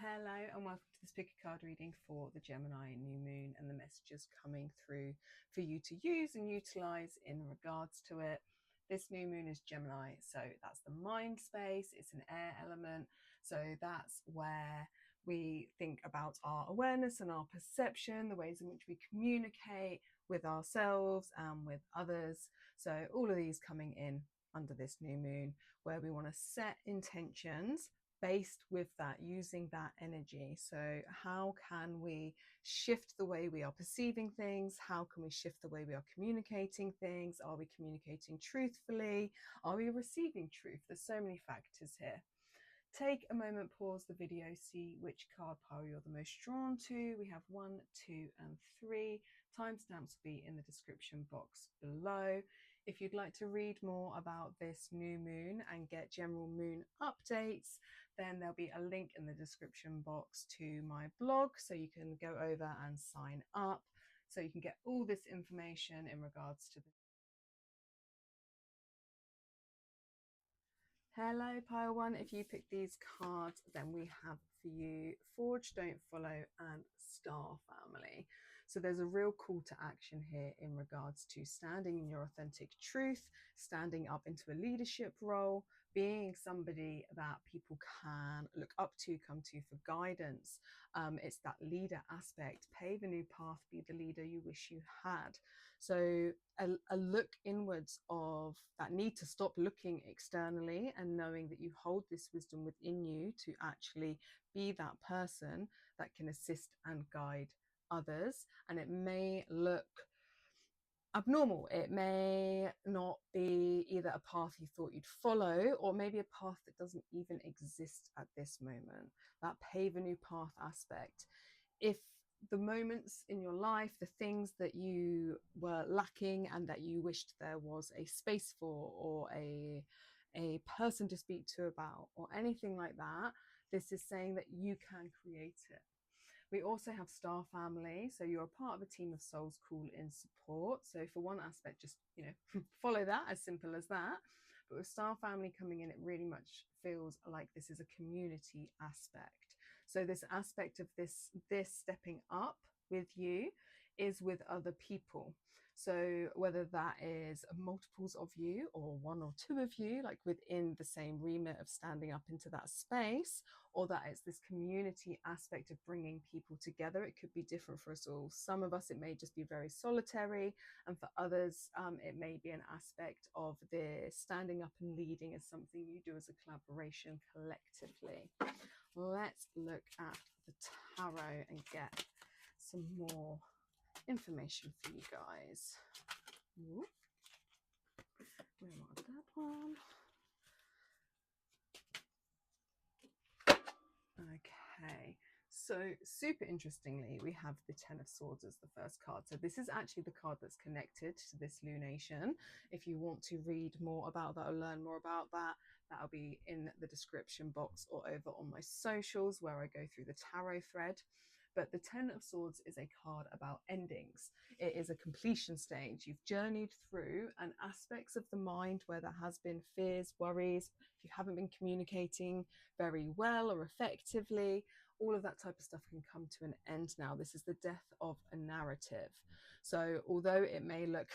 Hello and welcome to this pick a card reading for the Gemini new moon and the messages coming through for you to use and utilize in regards to it. This new moon is Gemini, so that's the mind space. It's an air element, so that's where we think about our awareness and our perception, the ways in which we communicate with ourselves and with others. So all of these coming in under this new moon, where we want to set intentions based with that, using that energy. So how can we shift the way we are perceiving things? How can we shift the way we are communicating things? Are we communicating truthfully? Are we receiving truth? There's so many factors here. Take a moment, pause the video, see which card pile you're the most drawn to. We have 1, 2 and 3. Timestamps will be in the description box below. If you'd like to read more about this new moon and get general moon updates, then there'll be a link in the description box to my blog, so you can go over and sign up, so you can get all this information in regards to the Hello pile 1, if you pick these cards, then we have for you Forge, Don't Follow and Star Family. So there's a real call to action here in regards to standing in your authentic truth, standing up into a leadership role, being somebody that people can look up to, come to for guidance. It's that leader aspect. Pave a new path, be the leader you wish you had. So a look inwards of that need to stop looking externally and knowing that you hold this wisdom within you to actually be that person that can assist and guide others. And it may look abnormal. It may not be either a path you thought you'd follow, or maybe a path that doesn't even exist at this moment. That pave a new path aspect. If the moments in your life, the things that you were lacking and that you wished there was a space for, or a person to speak to about, or anything like that, this is saying that you can create it. We also have Star Family, so you're a part of a team of souls call in support. So for one aspect, just follow that, as simple as that. But with Star Family coming in, it really much feels like this is a community aspect. So this aspect of this stepping up with you is with other people. So whether that is multiples of you or 1 or 2 of you, like within the same remit of standing up into that space, or that it's this community aspect of bringing people together. It could be different for us all. Some of us, it may just be very solitary, and for others, it may be an aspect of the standing up and leading as something you do as a collaboration collectively. Let's look at the tarot and get some more information for you guys. Ooh. Where was that one? Okay, so super interestingly, we have the Ten of Swords as the first card. So this is actually the card that's connected to this lunation. If you want to read more about that or learn more about that, that'll be in the description box or over on my socials, where I go through the tarot thread. But the Ten of Swords is a card about endings. It is a completion stage. You've journeyed through and aspects of the mind where there has been fears, worries, if you haven't been communicating very well or effectively, all of that type of stuff can come to an end now. This is the death of a narrative. So although it may look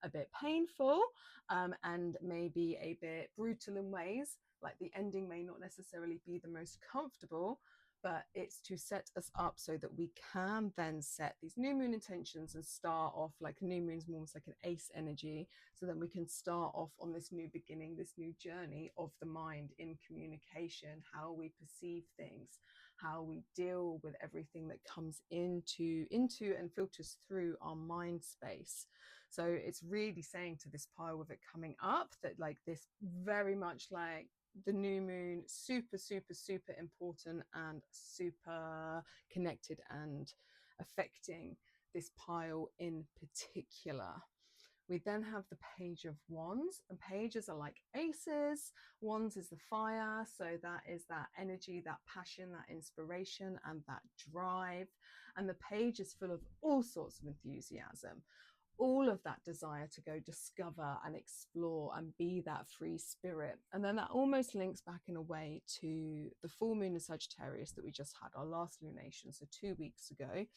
a bit painful and maybe a bit brutal in ways, like the ending may not necessarily be the most comfortable, but it's to set us up so that we can then set these new moon intentions and start off, like new moon's almost like an ace energy, so then we can start off on this new beginning, this new journey of the mind in communication, how we perceive things, how we deal with everything that comes into and filters through our mind space. So it's really saying to this pile with it coming up that like this very much like the new moon, super important and super connected and affecting this pile in particular. We then have the Page of Wands, and pages are like aces. Wands is the fire, so that is that energy, that passion, that inspiration and that drive. And the page is full of all sorts of enthusiasm, all of that desire to go discover and explore and be that free spirit. And then that almost links back in a way to the full moon in Sagittarius that we just had, our last lunation, so 2 weeks ago,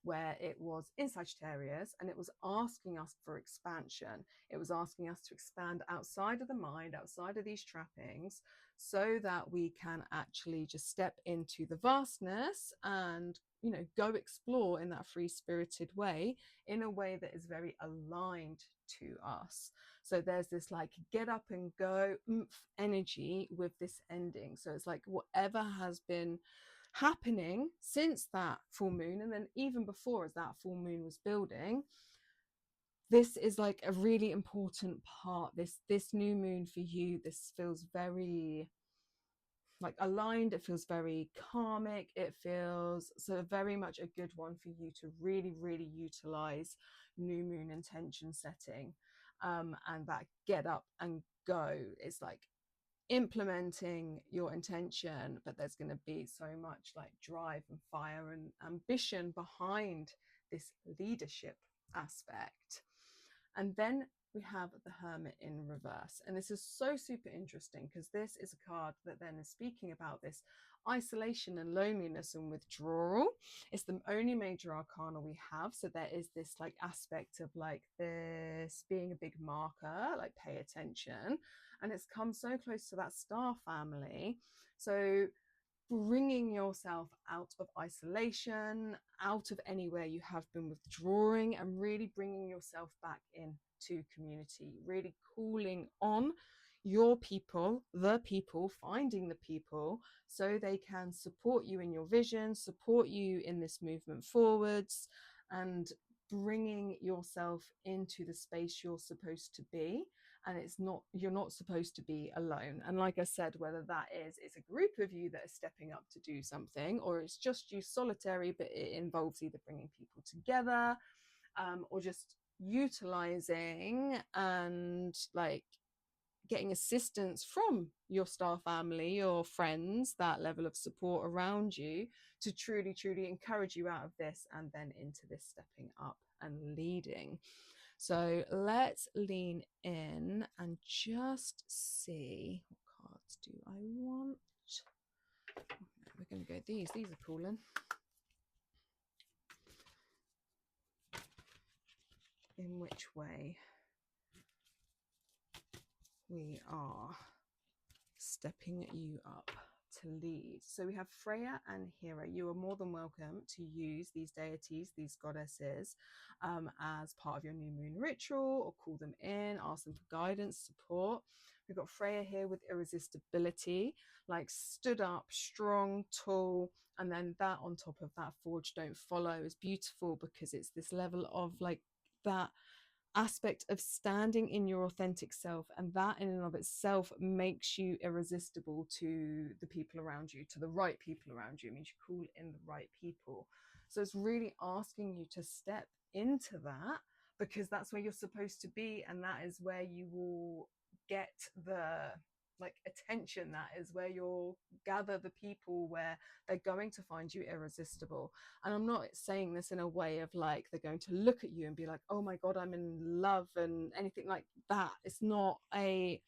where it was in Sagittarius and it was asking us for expansion. It was asking us to expand outside of the mind, outside of these trappings, so that we can actually just step into the vastness and, you know, go explore in that free spirited way, in a way that is very aligned to us. So there's this like get up and go oomph energy with this ending. So it's like whatever has been happening since that full moon, and then even before, as that full moon was building, this is like a really important part. This new moon for you, this feels very like aligned, it feels very karmic, it feels so very much a good one for you to really utilize new moon intention setting, and that get up and go is like implementing your intention, but there's going to be so much like drive and fire and ambition behind this leadership aspect. And then we have the Hermit in reverse, and this is so super interesting because this is a card that then is speaking about this isolation and loneliness and withdrawal. It's the only major arcana we have, so there is this like aspect of like this being a big marker, like pay attention, and it's come so close to that star family. So bringing yourself out of isolation, out of anywhere you have been withdrawing, and really bringing yourself back into community, really calling on your people, the people, finding the people so they can support you in your vision, support you in this movement forwards, and bringing yourself into the space you're supposed to be. And it's not, you're not supposed to be alone. And like I said, whether that is it's a group of you that are stepping up to do something, or it's just you solitary, but it involves either bringing people together, or just utilizing and like getting assistance from your star family or friends, that level of support around you to truly encourage you out of this and then into this stepping up and leading. So let's lean in and just see, what cards do I want? We're going to go these are pulling. In which way we are stepping you up to lead. So we have Freya and Hera. You are more than welcome to use these deities, these goddesses, as part of your new moon ritual, or call them in, ask them for guidance, support. We've got Freya here with irresistibility, like stood up, strong, tall, and then that on top of that forge don't follow is beautiful because it's this level of like that aspect of standing in your authentic self, and that in and of itself makes you irresistible to the people around you, to the right people around you. It means you call in the right people. So it's really asking you to step into that, because that's where you're supposed to be, and that is where you will get the like attention. That is where you'll gather the people, where they're going to find you irresistible. And I'm not saying this in a way of like they're going to look at you and be like, oh my god, I'm in love and anything like that. It's not the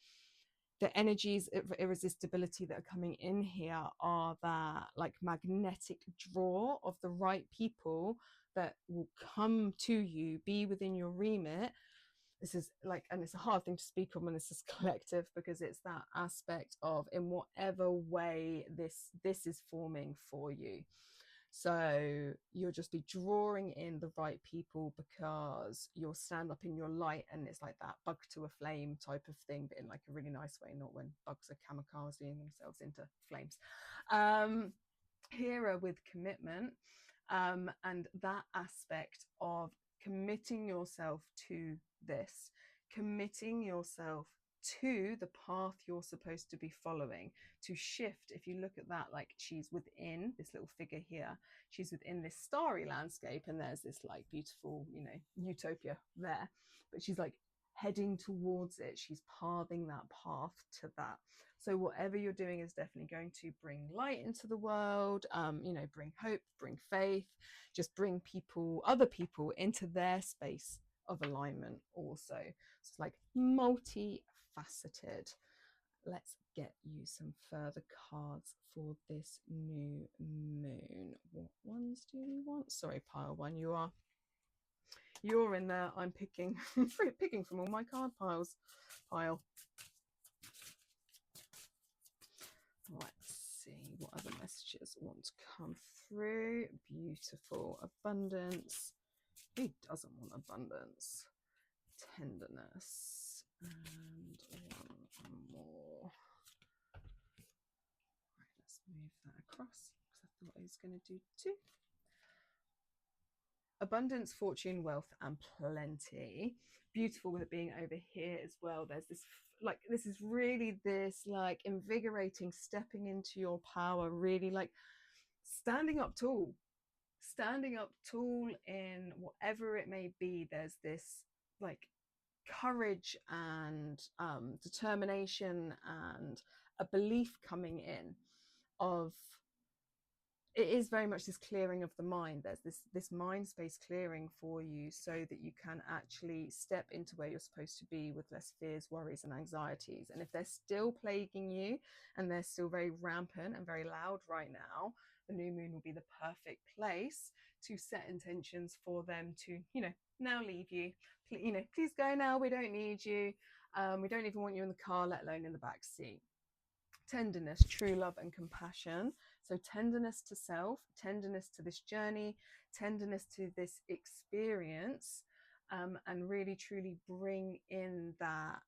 energies of irresistibility that are coming in here are that like magnetic draw of the right people that will come to you, be within your remit. This is like, and it's a hard thing to speak on when this is collective, because it's that aspect of in whatever way this is forming for you. So you'll just be drawing in the right people because you'll stand up in your light, and it's like that bug to a flame type of thing, but in like a really nice way, not when bugs are kamikazing themselves into flames. Hera with commitment, and that aspect of committing yourself to this, committing yourself to the path you're supposed to be following, to shift. If you look at that, like she's within this little figure here, she's within this starry landscape, and there's this like beautiful, you know, utopia there, but she's like heading towards it. She's pathing that path to that. So whatever you're doing is definitely going to bring light into the world, you know, bring hope, bring faith, just bring people, other people into their space of alignment also. So it's like multifaceted. Let's get you some further cards for this new moon. What ones do we want? Sorry, pile one, you're in there. I'm picking from all my card piles. Let's see what other messages want to come through. Beautiful. Abundance. Who doesn't want abundance? Tenderness. And one more. Right, let's move that across because I thought I was going to do two. Abundance, fortune, wealth, and plenty. Beautiful with it being over here as well. There's this, like, this is really this, like, invigorating, stepping into your power, really, like, standing up tall in whatever it may be. There's this, like, courage and determination and a belief coming in of, it is very much this clearing of the mind. There's this mind space clearing for you so that you can actually step into where you're supposed to be with less fears, worries, and anxieties. And if they're still plaguing you and they're still very rampant and very loud right now, the new moon will be the perfect place to set intentions for them to, you know, now leave you. You know, please go now. We don't need you. We don't even want you in the car, let alone in the back seat. Tenderness, true love and compassion. So tenderness to self, tenderness to this journey, tenderness to this experience, and really truly bring in that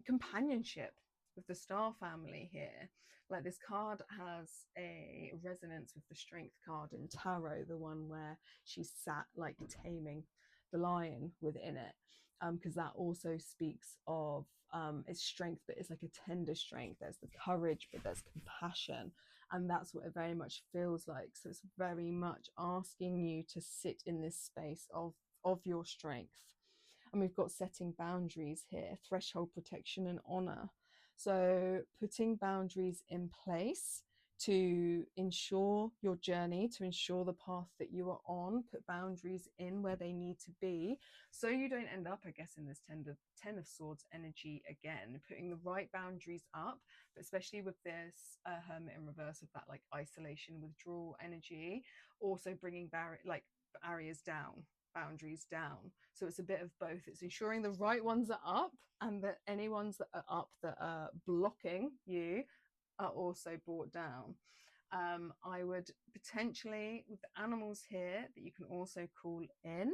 companionship with the star family here. Like, this card has a resonance with the strength card in tarot, the one where she sat like taming the lion within it, because that also speaks of it's strength, but it's like a tender strength. There's the courage, but there's compassion, and that's what it very much feels like. So it's very much asking you to sit in this space of your strength. And we've got setting boundaries here, threshold protection and honor. So putting boundaries in place to ensure your journey, to ensure the path that you are on, put boundaries in where they need to be, so you don't end up, I guess, in this Ten of Swords energy again, putting the right boundaries up, but especially with this Hermit in reverse, of that like isolation, withdrawal energy, also bringing barriers down, boundaries down. So it's a bit of both. It's ensuring the right ones are up, and that any ones that are up that are blocking you are also brought down. I would potentially, with the animals here that you can also call in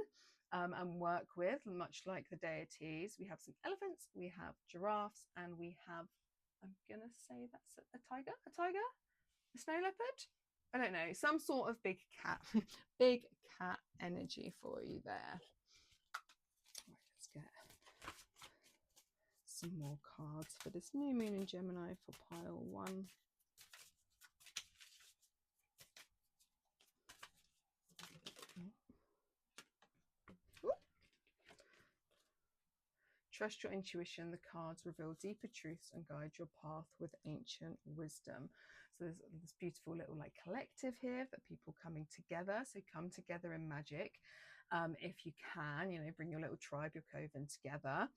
and work with, much like the deities, we have some elephants, we have giraffes, and we have, I'm gonna say that's a tiger, a snow leopard, I don't know, some sort of big cat big cat energy for you there. Right, let's get some more cards for this new moon in Gemini for pile one. Ooh. Trust your intuition. The cards reveal deeper truths and guide your path with ancient wisdom. So there's this beautiful little like collective here that people coming together. So come together in magic. If you can, you know, bring your little tribe, your coven together.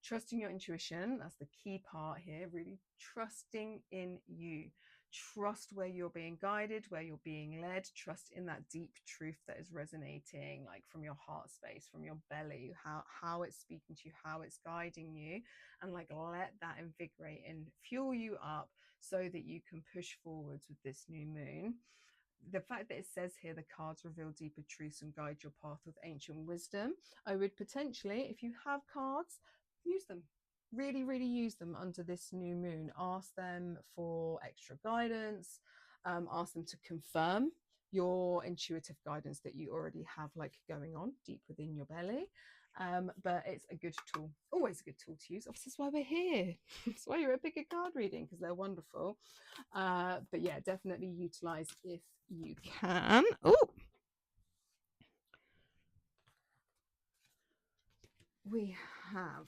Trusting your intuition, that's the key part here, really trusting in you. Trust where you're being guided, where you're being led. Trust in that deep truth that is resonating, like from your heart space, from your belly, how it's speaking to you, how it's guiding you, and like let that invigorate and fuel you up so that you can push forwards with this new moon. The fact that it says here the cards reveal deeper truths and guide your path with ancient wisdom, I would potentially, if you have cards, use them. Really, really use them under this new moon. Ask them for extra guidance. Ask them to confirm your intuitive guidance that you already have like going on deep within your belly. But it's a good tool, always a good tool to use. Obviously, that's why we're here. That's why you're a bigger card reading, because they're wonderful. But yeah, definitely utilize if you can. Oh, we have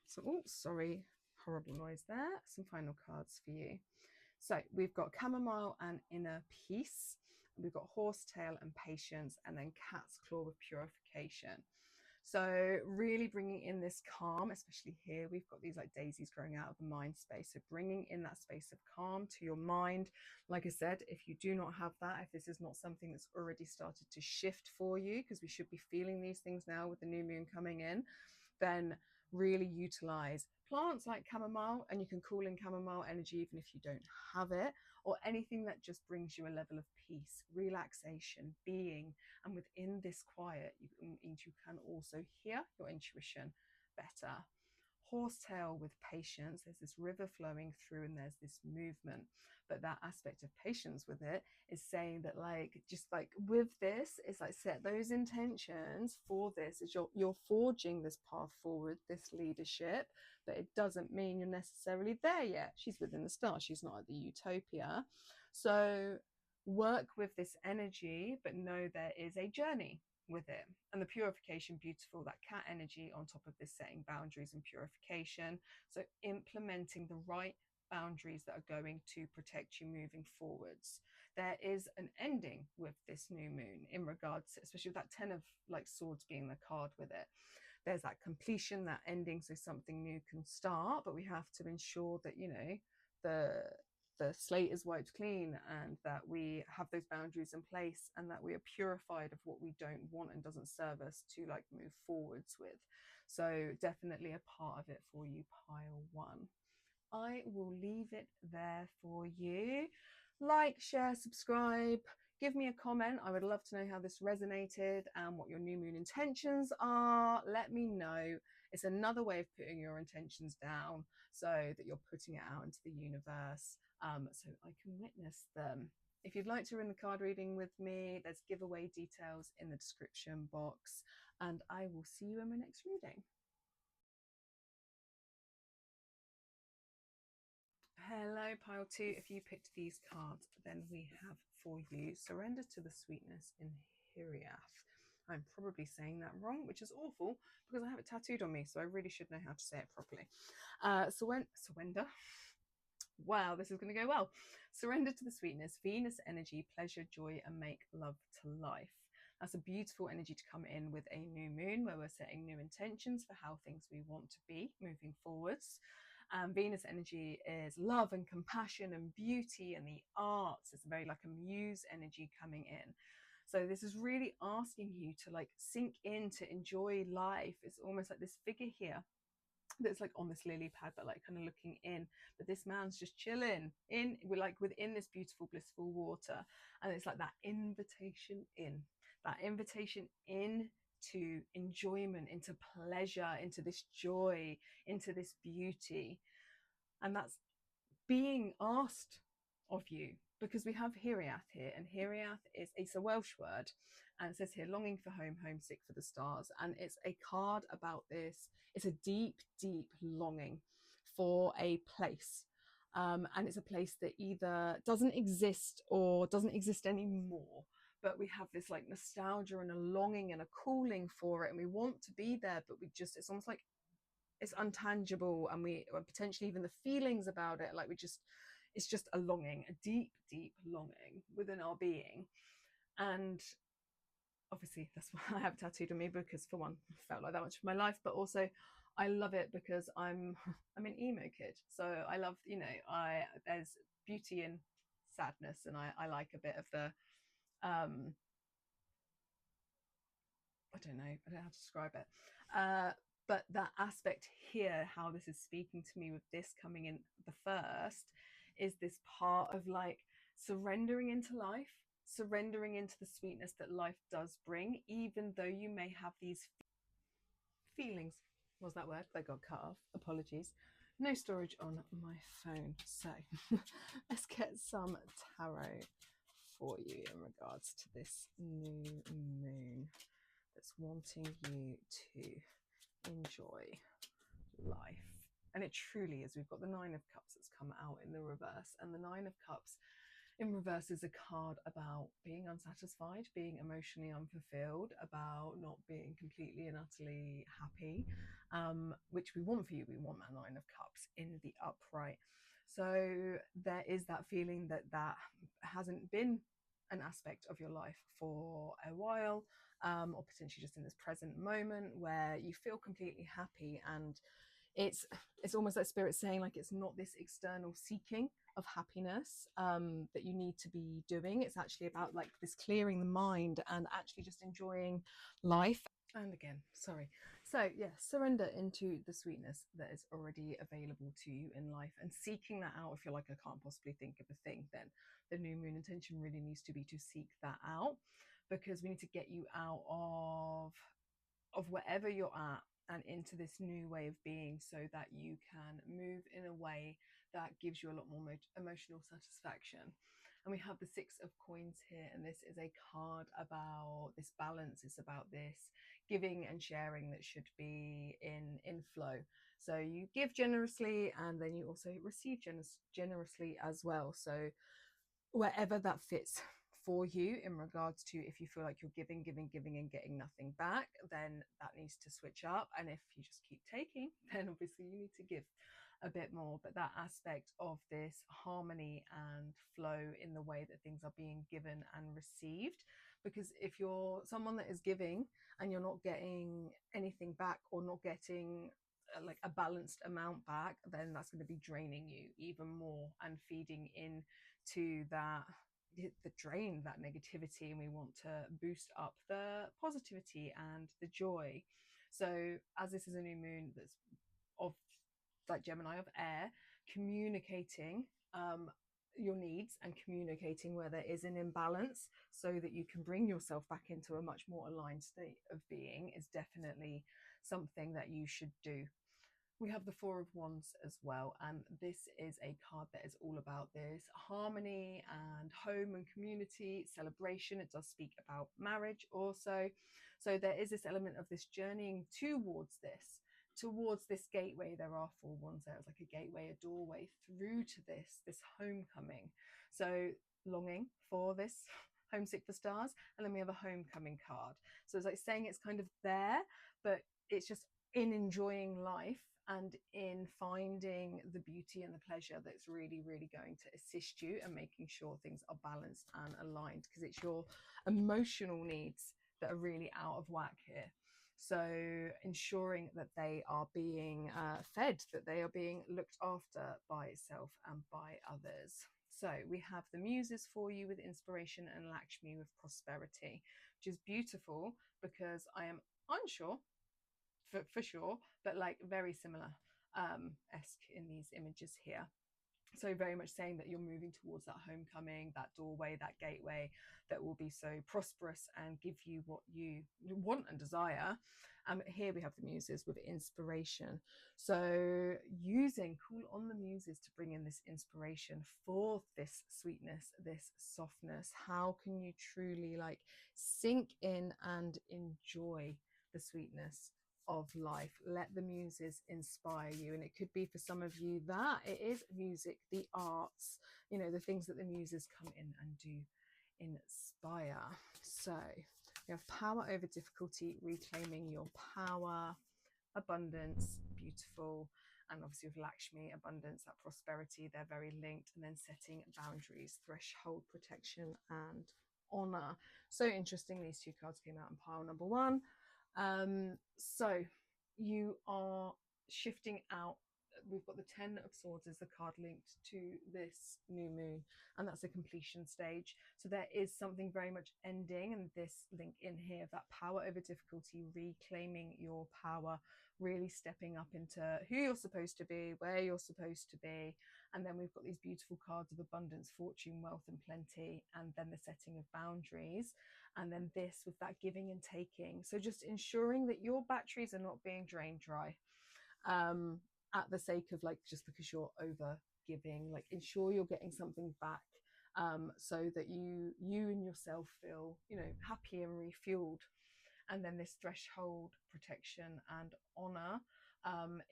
some, oh, sorry, horrible noise there. Some final cards for you. So we've got chamomile and inner peace. we've got horsetail and patience, and then cat's claw with purification. So really bringing in this calm, especially here, we've got these like daisies growing out of the mind space. So bringing in that space of calm to your mind. Like I said, if you do not have that, if this is not something that's already started to shift for you, because we should be feeling these things now with the new moon coming in, then really utilize plants like chamomile, and you can call in chamomile energy even if you don't have it, or anything that just brings you a level of peace, relaxation, being. And within this quiet, you can also hear your intuition better. Horsetail with patience, there's this river flowing through and there's this movement, but that aspect of patience with it is saying that, like, just like with this, it's like set those intentions for this, is you're forging this path forward, this leadership, but it doesn't mean you're necessarily there yet. She's within the stars, she's not at the utopia. So work with this energy, but know there is a journey with it. And the purification, beautiful, that cat energy on top of this, setting boundaries and purification. So implementing the right boundaries that are going to protect you moving forwards. There is an ending with this new moon in regards to, especially with that 10 of like swords being the card with it. There's that completion, that ending, so something new can start, but we have to ensure that, you know, the slate is wiped clean, and that we have those boundaries in place, and that we are purified of what we don't want and doesn't serve us to like move forwards with. So definitely a part of it for you, pile one. I will leave it there for you. Like, share, subscribe, give me a comment. I would love to know how this resonated and what your new moon intentions are. Let me know. It's another way of putting your intentions down so that you're putting it out into the universe, so I can witness them. If you'd like to run the card reading with me, there's giveaway details in the description box, and I will see you in my next reading. Hello, pile two. If you picked these cards, then we have for you Surrender to the Sweetness in 𝑒𝑎𝑟𝑡ℎ. I'm probably saying that wrong, which is awful because I have it tattooed on me, so I really should know how to say it properly. Surrender. Wow, this is going to go well. Surrender to the sweetness, Venus energy, pleasure, joy, and make love to life. That's a beautiful energy to come in with a new moon, where we're setting new intentions for how things we want to be moving forwards. Venus energy is love and compassion and beauty and the arts. It's very like a muse energy coming in. So this is really asking you to like sink in, to enjoy life. It's almost like this figure here that's like on this lily pad, but like kind of looking in, but this man's just chilling in, we're like within this beautiful blissful water, and it's like that invitation in to enjoyment, into pleasure, into this joy, into this beauty. And that's being asked of you, because we have 𝐂𝐴𝐻 here, and 𝐂𝐴𝐻 it's a Welsh word, and it says here longing for home, homesick for the stars. And it's a card about this. It's a deep longing for a place, and it's a place that either doesn't exist or doesn't exist anymore, but we have this like nostalgia and a longing and a calling for it, and we want to be there, but we just, it's almost like it's untangible, and we, or potentially even the feelings about it, like we just, it's just a longing, a deep longing within our being. And obviously that's why I have tattooed on me, because for one, I felt like that much of my life, but also I love it because I'm an emo kid, so I love, you know, there's beauty in sadness, and I like a bit of the I don't know how to describe it, but that aspect here, how this is speaking to me with this coming in the first, is this part of like surrendering into life, surrendering into the sweetness that life does bring, even though you may have these feelings. What was that word? They got cut off. Apologies. No storage on my phone. So let's get some tarot for you in regards to this new moon that's wanting you to enjoy life. And it truly is. We've got the Nine of Cups that's come out in the reverse, and the Nine of Cups in reverse is a card about being unsatisfied, being emotionally unfulfilled, about not being completely and utterly happy, which we want for you. We want that Nine of Cups in the upright. So there is that feeling that hasn't been an aspect of your life for a while, or potentially just in this present moment where you feel completely happy. And it's almost like spirit saying, like, it's not this external seeking of happiness that you need to be doing. It's actually about like this clearing the mind and actually just enjoying life. And again, sorry. So yeah, surrender into the sweetness that is already available to you in life, and seeking that out. If you're like, I can't possibly think of a thing, then the new moon intention really needs to be to seek that out, because we need to get you out of wherever you're at and into this new way of being, so that you can move in a way that gives you a lot more emotional satisfaction. And we have the Six of Coins here, and this is a card about this balance. It's about this giving and sharing that should be in flow. So you give generously, and then you also receive generously as well. So wherever that fits for you, in regards to, if you feel like you're giving and getting nothing back, then that needs to switch up. And if you just keep taking, then obviously you need to give a bit more. But that aspect of this harmony and flow in the way that things are being given and received, because if you're someone that is giving and you're not getting anything back, or not getting like a balanced amount back, then that's going to be draining you even more and feeding into the drain, that negativity. And we want to boost up the positivity and the joy. So as this is a new moon that's of like Gemini, of air, communicating your needs and communicating where there is an imbalance, so that you can bring yourself back into a much more aligned state of being, is definitely something that you should do. We have the Four of Wands as well, and this is a card that is all about this harmony and home and community celebration. It does speak about marriage also. So there is this element of this journeying towards this gateway. There are four wands there. It's like a gateway, a doorway through to this homecoming. So longing for this, homesick for stars. And then we have a homecoming card. So it's like saying it's kind of there, but it's just in enjoying life and in finding the beauty and the pleasure that's really, really going to assist you, and making sure things are balanced and aligned, because it's your emotional needs that are really out of whack here. So ensuring that they are being fed, that they are being looked after by itself and by others. So we have the Muses for you with inspiration, and Lakshmi with prosperity, which is beautiful, because I am unsure for sure, but like very similar esque in these images here. So very much saying that you're moving towards that homecoming, that doorway, that gateway that will be so prosperous and give you what you want and desire. Here we have the Muses with inspiration. So call on the Muses to bring in this inspiration for this sweetness, this softness. How can you truly like sink in and enjoy the sweetness of life? Let the Muses inspire you. And it could be for some of you that it is music, the arts, the things that the Muses come in and do inspire. So we have power over difficulty, reclaiming your power, abundance, beautiful. And obviously with Lakshmi, abundance, that prosperity, they're very linked. And then setting boundaries, threshold, protection, and honor. So interesting, these two cards came out in pile number one. So you are shifting out. We've got the Ten of Swords as the card linked to this new moon, and that's a completion stage. So there is something very much ending, and this link in here, that power over difficulty, reclaiming your power, really stepping up into who you're supposed to be, where you're supposed to be. And then we've got these beautiful cards of abundance, fortune, wealth, and plenty, and then the setting of boundaries. And then this with that giving and taking. So just ensuring that your batteries are not being drained dry at the sake of like, just because you're over giving, like ensure you're getting something back, so that you and yourself feel, happy and refueled. And then this threshold, protection, and honor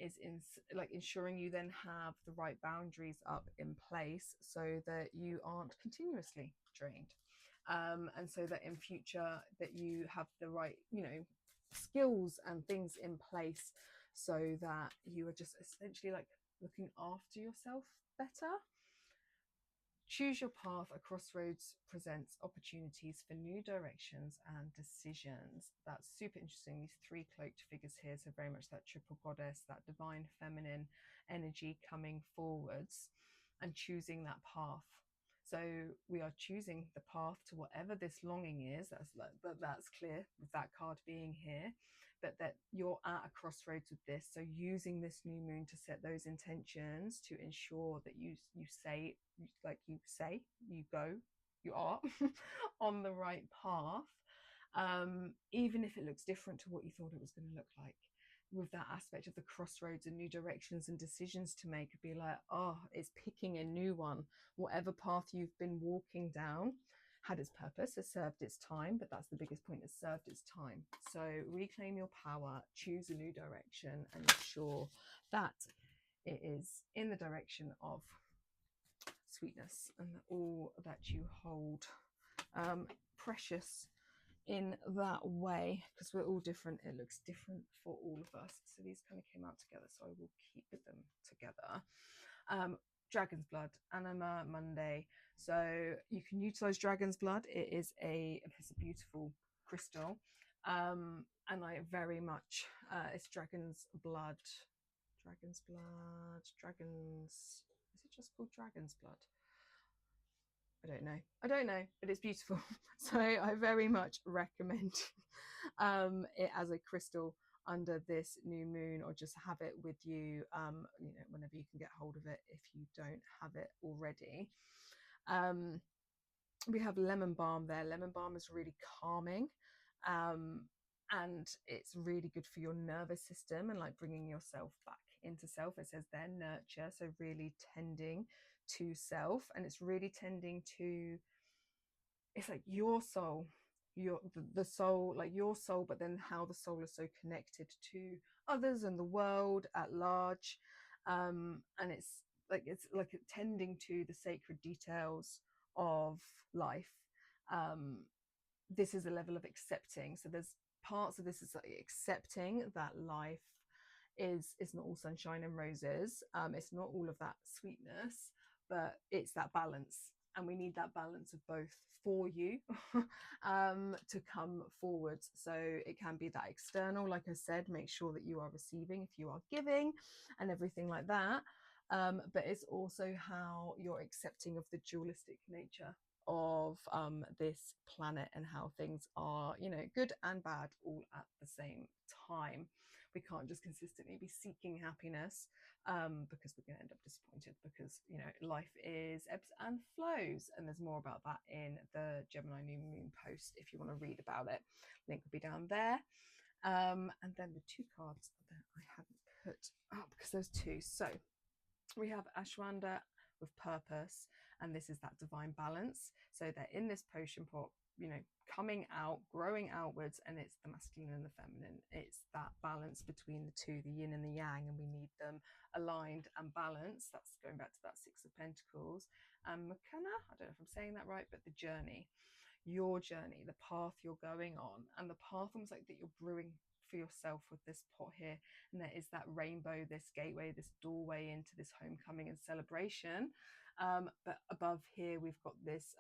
is ensuring you then have the right boundaries up in place, so that you aren't continuously drained. And so that in future that you have the right, skills and things in place, so that you are just essentially like looking after yourself better. Choose your path. A crossroads presents opportunities for new directions and decisions. That's super interesting. These three cloaked figures here. So very much that triple goddess, that divine feminine energy coming forwards and choosing that path. So we are choosing the path to whatever this longing is. That's clear with that card being here. But that you're at a crossroads with this. So using this new moon to set those intentions to ensure that you are on the right path, even if it looks different to what you thought it was going to look like. With that aspect of the crossroads and new directions and decisions to make, be like, oh, it's picking a new one. Whatever path you've been walking down had its purpose, has served its time, but that's the biggest point, it's served its time. So reclaim your power, choose a new direction, and ensure that it is in the direction of sweetness and all that you hold precious in that way, because we're all different. It looks different for all of us. So these kind of came out together, so I will keep them together. Dragon's blood, Anima Monday. So you can utilize dragon's blood. It's a beautiful crystal, and I very much it's dragon's blood. Is it just called dragon's blood? I don't know, but it's beautiful. So I very much recommend it as a crystal under this new moon, or just have it with you, whenever you can get hold of it if you don't have it already. We have lemon balm there. Lemon balm is really calming, and it's really good for your nervous system and like bringing yourself back into self. It says there nurture, so really tending to self, and it's really tending to, it's like your soul, the soul, like your soul, but then how the soul is so connected to others and the world at large, and it's like tending to the sacred details of life. This is a level of accepting, so there's parts of this is like accepting that life is not all sunshine and roses. It's not all of that sweetness, but it's that balance, and we need that balance of both for you to come forwards. So it can be that external, like I said, make sure that you are receiving if you are giving and everything like that, but it's also how you're accepting of the dualistic nature of this planet and how things are, good and bad all at the same time. We can't just consistently be seeking happiness, because we're going to end up disappointed, because life is ebbs and flows, and there's more about that in the Gemini new moon post if you want to read about it. Link will be down there. And then the two cards that I hadn't put up, because there's two. So we have Ashwanda with purpose, and this is that divine balance. So they're in this potion pot, coming out, growing outwards, and it's the masculine and the feminine. It's that balance between the two, the yin and the yang, and we need them aligned and balanced. That's going back to that Six of Pentacles. And Makana, I don't know if I'm saying that right, but the journey, your journey, the path you're going on, and the path almost like that you're brewing for yourself with this pot here. And there is that rainbow, this gateway, this doorway into this homecoming and celebration. But above here, we've got this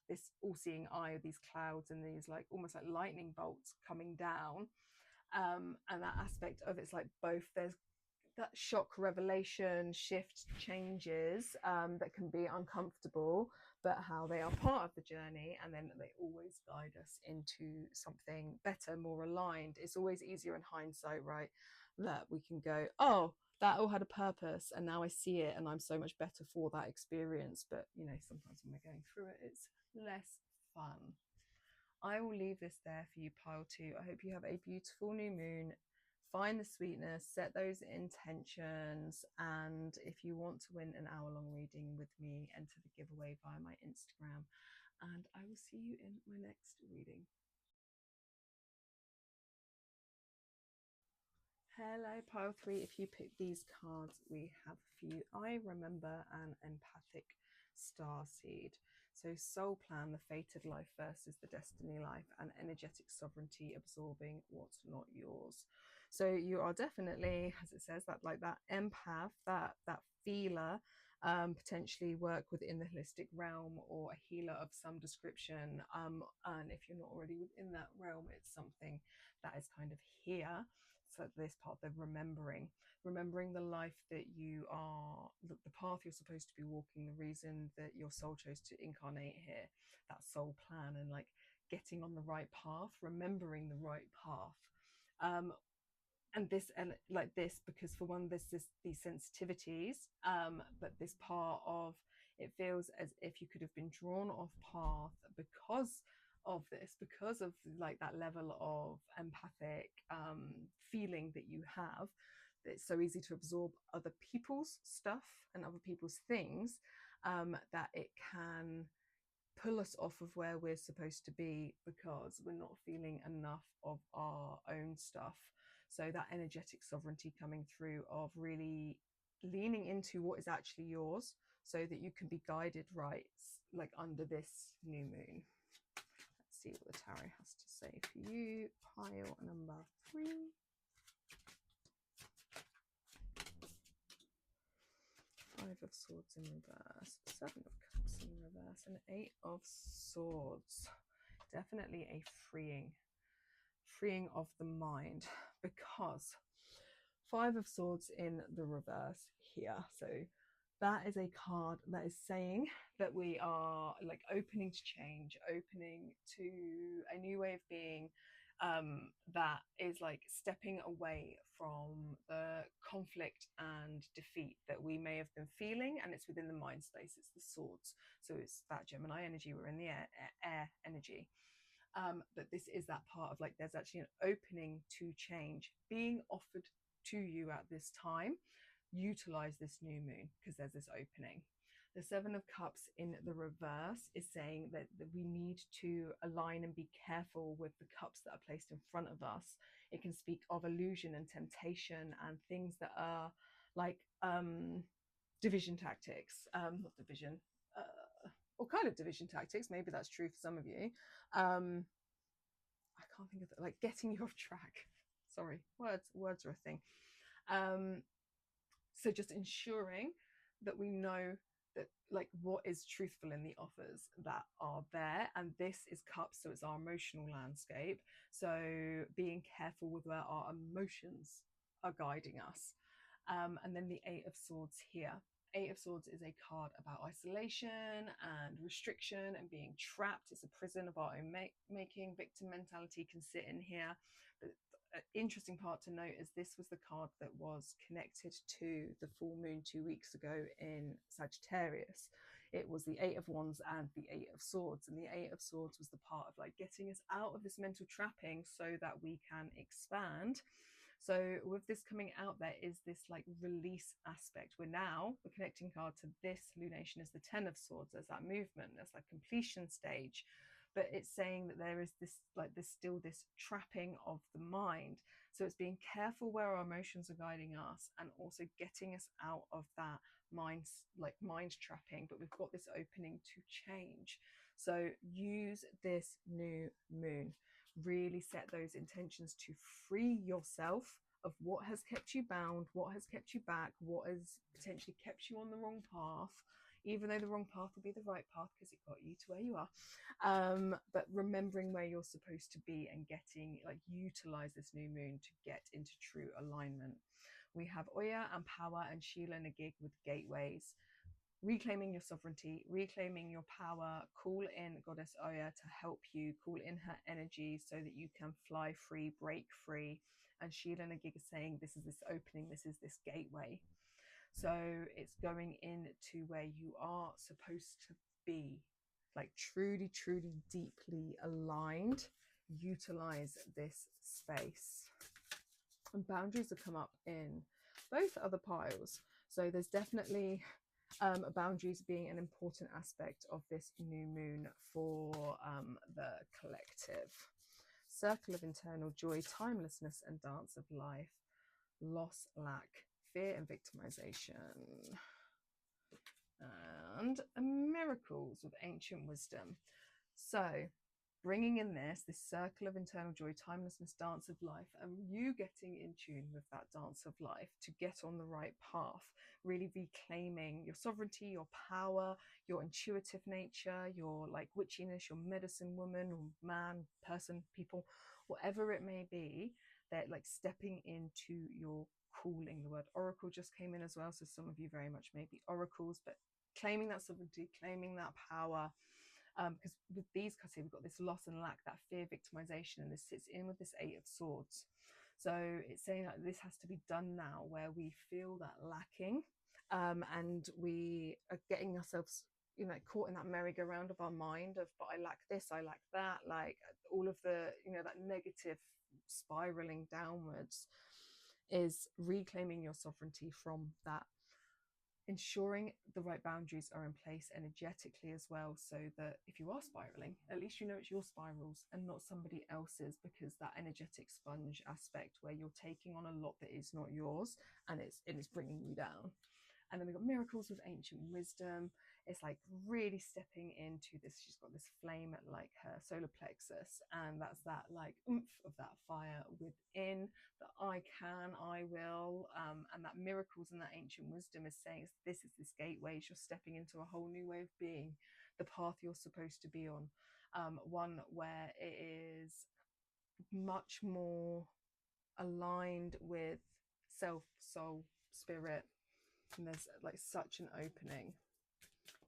this all-seeing eye of these clouds and these like almost like lightning bolts coming down, and that aspect of it's like both, there's that shock, revelation, shift, changes that can be uncomfortable, but how they are part of the journey, and then they always guide us into something better, more aligned. It's always easier in hindsight, right, that we can go, oh, that all had a purpose and now I see it and I'm so much better for that experience. But sometimes when we're going through it, it's less fun. I will leave this there for you, pile 2. I hope you have a beautiful new moon. Find the sweetness, set those intentions, and if you want to win an hour-long reading with me, enter the giveaway via my Instagram, and I will see you in my next reading. Hello, pile 3. If you pick these cards, we have for you I Remember an Empathic Star Seed. So soul plan, the fated life versus the destiny life, and energetic sovereignty, absorbing what's not yours. So you are definitely, as it says, that like that empath, that feeler, potentially work within the holistic realm or a healer of some description. And if you're not already within that realm, it's something that is kind of here. So this part, the remembering the life that you are, the path you're supposed to be walking, the reason that your soul chose to incarnate here, that soul plan, and like getting on the right path, remembering the right path. And this, and like this, because for one, there's these sensitivities, but this part of it feels as if you could have been drawn off path because of this, because of like that level of empathic feeling that you have. It's so easy to absorb other people's stuff and other people's things, that it can pull us off of where we're supposed to be because we're not feeling enough of our own stuff. So that energetic sovereignty coming through of really leaning into what is actually yours so that you can be guided right, like under this new moon. Let's see what the tarot has to say for you. Pile number 3. Five of Swords in reverse, 7 of Cups in reverse, and 8 of Swords. Definitely a freeing of the mind, because 5 of Swords in the reverse here. So that is a card that is saying that we are like opening to change, opening to a new way of being, that is like stepping away from the conflict and defeat that we may have been feeling, and it's within the mind space. It's the Swords, so it's that Gemini energy. We're in the air energy. But this is that part of like there's actually an opening to change being offered to you at this time. Utilize this new moon because there's this opening. The 7 of Cups in the reverse is saying that we need to align and be careful with the cups that are placed in front of us. It can speak of illusion and temptation and things that are like division tactics, not division, or kind of division tactics. Maybe that's true for some of you. I can't think of it, like getting you off track. Sorry, words are a thing. So just ensuring that we know that like what is truthful in the offers that are there. And this is Cups, so it's our emotional landscape. So being careful with where our emotions are guiding us. And then the 8 of Swords here. 8 of Swords is a card about isolation and restriction and being trapped. It's a prison of our own making. Victim mentality can sit in here. But an interesting part to note is this was the card that was connected to the full moon 2 weeks ago in Sagittarius. It was the 8 of Wands and the 8 of Swords. And the 8 of Swords was the part of like getting us out of this mental trapping so that we can expand. So with this coming out, there is this like release aspect. We're now, the connecting card to this lunation is the 10 of Swords. There's that movement, there's that completion stage. But it's saying that there is this, like there's still this trapping of the mind. So it's being careful where our emotions are guiding us and also getting us out of that mind trapping. But we've got this opening to change. So use this new moon. Really set those intentions to free yourself of what has kept you bound, what has kept you back, what has potentially kept you on the wrong path, even though the wrong path will be the right path because it got you to where you are. But remembering where you're supposed to be and getting, like, utilize this new moon to get into true alignment. We have Oya and Power and Sheila and a gig with gateways. Reclaiming your sovereignty, reclaiming your power. Call in Goddess Oya to help you. Call in her energy so that you can fly free, break free. And Sheila and a gig is saying this is this opening, this is this gateway. So it's going into where you are supposed to be, like truly, truly, deeply aligned. Utilize this space. And boundaries have come up in both other piles. So there's definitely boundaries being an important aspect of this new moon for the collective. Circle of internal joy, timelessness and dance of life, loss, lack, fear and victimization, and miracles with ancient wisdom. So bringing in this circle of internal joy, timelessness, dance of life, and you getting in tune with that dance of life to get on the right path, really reclaiming your sovereignty, your power, your intuitive nature, your like witchiness, your medicine woman or man, person, people, whatever it may be, that like stepping into your calling. The word oracle just came in as well, so some of you very much may be oracles, but claiming that sovereignty, claiming that power. Because with these cards here, we've got this loss and lack, that fear, victimization, and this sits in with this Eight of Swords. So it's saying that this has to be done now, where we feel that lacking, and we are getting ourselves, you know, caught in that merry-go-round of our mind of, but I lack this, I lack that, like all of the, you know, that negative spiraling downwards. Is reclaiming your sovereignty from that, ensuring the right boundaries are in place energetically as well, so that if you are spiraling, at least you know it's your spirals and not somebody else's, because that energetic sponge aspect where you're taking on a lot that is not yours and it's bringing you down. And then we've got miracles with ancient wisdom. It's like really stepping into this. She's got this flame at like her solar plexus, and that's that like oomph of that fire within, that I can, I will, and that miracles and that ancient wisdom is saying this is this gateway. You're stepping into a whole new way of being, the path you're supposed to be on, one where it is much more aligned with self, soul, spirit. And there's like such an opening.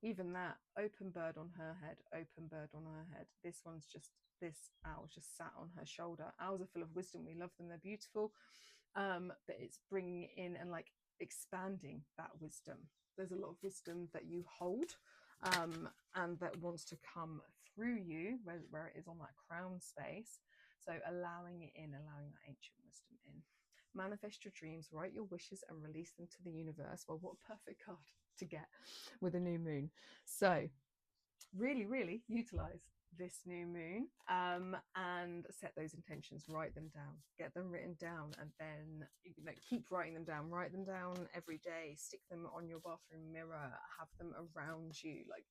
Even that open bird on her head, open bird on her head. This one's just, this owl's just sat on her shoulder. Owls are full of wisdom. We love them. They're beautiful. But it's bringing in and like expanding that wisdom. There's a lot of wisdom that you hold, and that wants to come through you, where it is on that crown space. So allowing it in, allowing that ancient wisdom in. Manifest your dreams, write your wishes and release them to the universe. Well, what a perfect card to get with a new moon. So really, really utilize this new moon, and set those intentions, write them down, get them written down, and then, you know, keep writing them down, write them down every day, stick them on your bathroom mirror, have them around you, like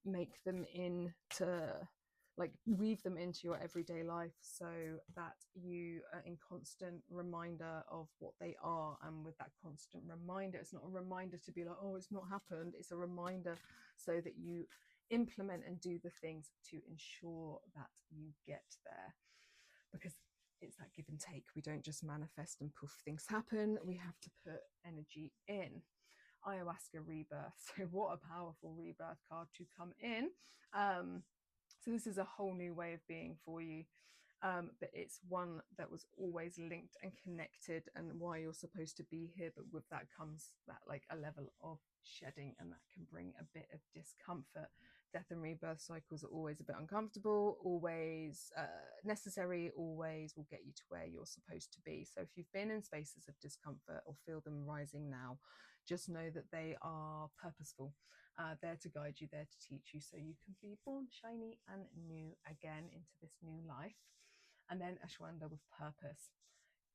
make them into, like weave them into your everyday life, so that you are in constant reminder of what they are. And with that constant reminder, it's not a reminder to be like, oh, it's not happened, it's a reminder so that you implement and do the things to ensure that you get there, because it's that give and take. We don't just manifest and poof, things happen. We have to put energy in. Ayahuasca rebirth. So what a powerful rebirth card to come in. So this is a whole new way of being for you, but it's one that was always linked and connected, and why you're supposed to be here. But with that comes that like a level of shedding, and that can bring a bit of discomfort. Death and rebirth cycles are always a bit uncomfortable, always necessary, always will get you to where you're supposed to be. So if you've been in spaces of discomfort or feel them rising now, just know that they are purposeful, there to guide you, there to teach you, so you can be born shiny and new again into this new life. And then Ashwanda with purpose.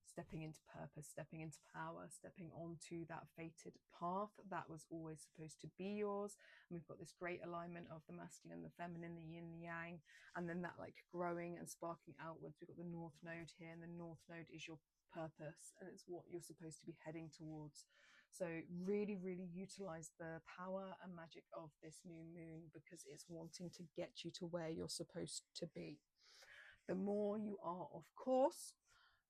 Stepping into purpose, stepping into power, stepping onto that fated path that was always supposed to be yours. And we've got this great alignment of the masculine, the feminine, the yin, the yang, and then that like growing and sparking outwards. We've got the North Node here, and the North Node is your purpose, and it's what you're supposed to be heading towards. So really, really utilize the power and magic of this new moon, because it's wanting to get you to where you're supposed to be. The more you are off course,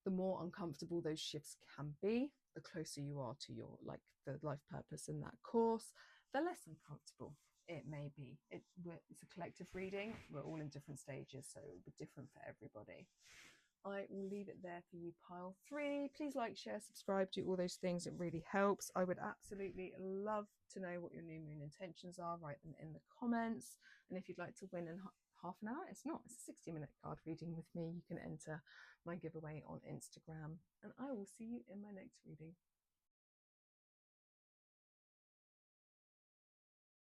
the more uncomfortable those shifts can be. The closer you are to your like the life purpose in that course, the less uncomfortable it may be. It's a collective reading. We're all in different stages, so it'll be different for everybody. I will leave it there for you, pile 3. Please like, share, subscribe, do all those things. It really helps. I would absolutely love to know what your new moon intentions are. Write them in the comments. And if you'd like to win in half an hour, it's a 60-minute card reading with me. You can enter my giveaway on Instagram, and I will see you in my next reading.